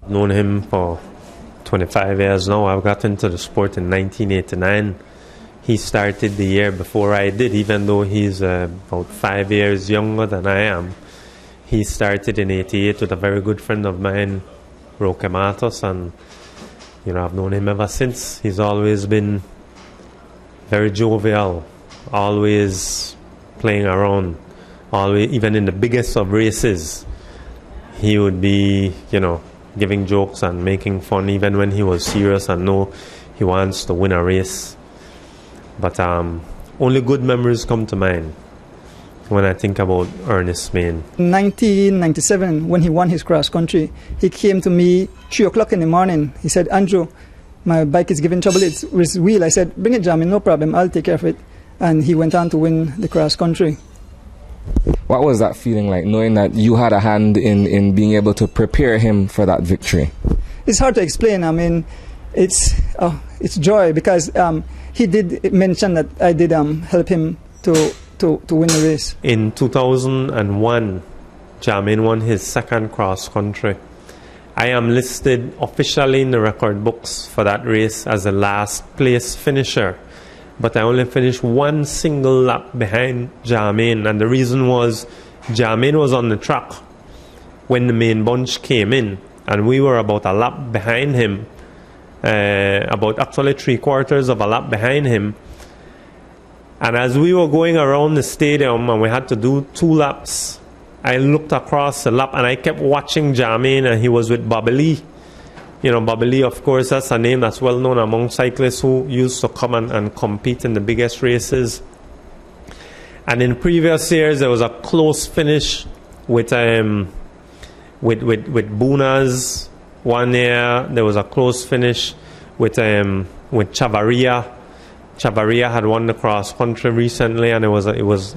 Known him for 25 years now. I got into the sport in 1989. He started the year before I did, even though he's about 5 years younger than I am. He started in 88 with a very good friend of mine, Roque Matos, and I've known him ever since. He's always been very jovial, always playing around, always, even in the biggest of races, he would be, giving jokes and making fun, even when he was serious and know he wants to win a race. But only good memories come to mind when I think about Ernest Main. In 1997, when he won his cross country, he came to me 3 o'clock in the morning. He said, "Andrew, my bike is giving trouble. It's with its wheel." I said, "Bring it, Jamin, no problem. I'll take care of it." And he went on to win the cross country. What was that feeling like, knowing that you had a hand in being able to prepare him for that victory? It's hard to explain. I mean, it's joy, because he did mention that I did help him to win the race. In 2001, Jamin won his second cross country. I am listed officially in the record books for that race as the last place finisher. But I only finished one single lap behind Jamin, and the reason was Jamin was on the track when the main bunch came in, and we were about a lap behind him, about actually 3/4 of a lap behind him. And as we were going around the stadium and we had to do 2 laps, I looked across the lap and I kept watching Jamin, and he was with Bobby Lee. Bobby Lee, of course, that's a name that's well known among cyclists who used to come and compete in the biggest races. And in previous years, there was a close finish with Bunas. One year, there was a close finish with Chavarria. Chavarria had won the cross country recently, and it was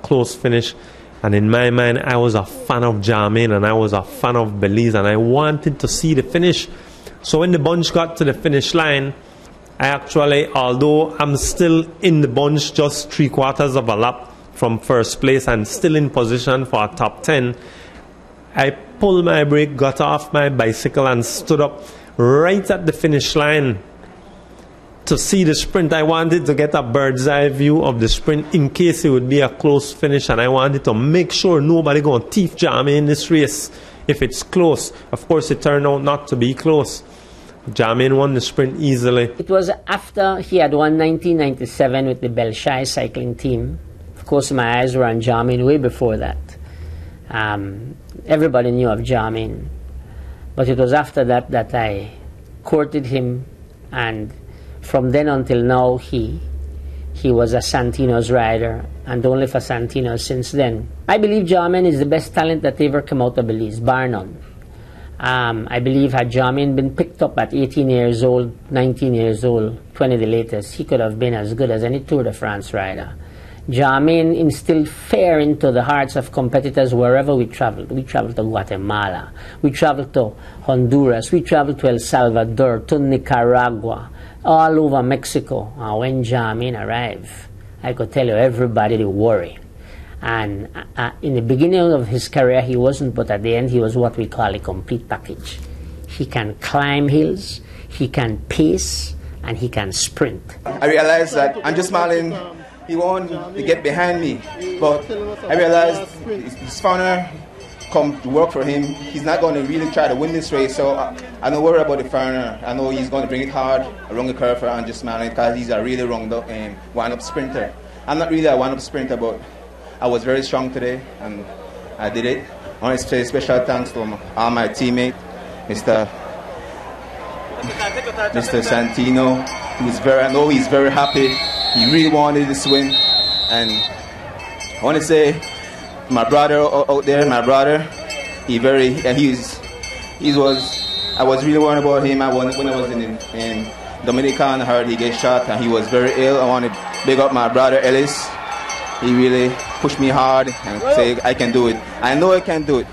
close finish. And in my mind, I was a fan of Jamin and I was a fan of Belize, and I wanted to see the finish. So when the bunch got to the finish line, I actually, although I'm still in the bunch just 3/4 of a lap from first place and still in position for a top 10, I pulled my brake, got off my bicycle and stood up right at the finish line to see the sprint. I wanted to get a bird's eye view of the sprint in case it would be a close finish, and I wanted to make sure nobody going to thief Jamin in this race if it's close. Of course, it turned out not to be close. Jamin won the sprint easily. It was after he had won 1997 with the Belize cycling team. Of course, my eyes were on Jamin way before that. Everybody knew of Jamin. But it was after that that I courted him, and from then until now, he was a Santino's rider, and only for Santino since then. I believe Jamin is the best talent that ever came out of Belize, bar none. I believe had Jamin been picked up at 18 years old, 19 years old, 20 the latest, he could have been as good as any Tour de France rider. Jamin instilled fear into the hearts of competitors wherever we traveled. We traveled to Guatemala, we traveled to Honduras, we traveled to El Salvador, to Nicaragua, all over Mexico. And when Jamin arrived, I could tell you everybody to worry. And in the beginning of his career he wasn't, but at the end he was what we call a complete package. He can climb hills, he can pace, and he can sprint. I realized that Andrew Smalling, he wanted to get behind me, but I realized his foreigner come to work for him. He's not going to really try to win this race, so I don't worry about the foreigner. I know he's going to bring it hard along the curve for Andrew Smalling, because he's a really one-up sprinter. I'm not really a one-up sprinter, but I was very strong today, and I did it. I want to say special thanks to all my teammates, Mr. Santino. I know he's very happy. He really wanted this win, and I want to say my brother out there, I was really worried about him. When I was in Dominican, I heard he get shot and he was very ill. I want to big up my brother Ellis. He really pushed me hard and say I can do it. I know I can do it.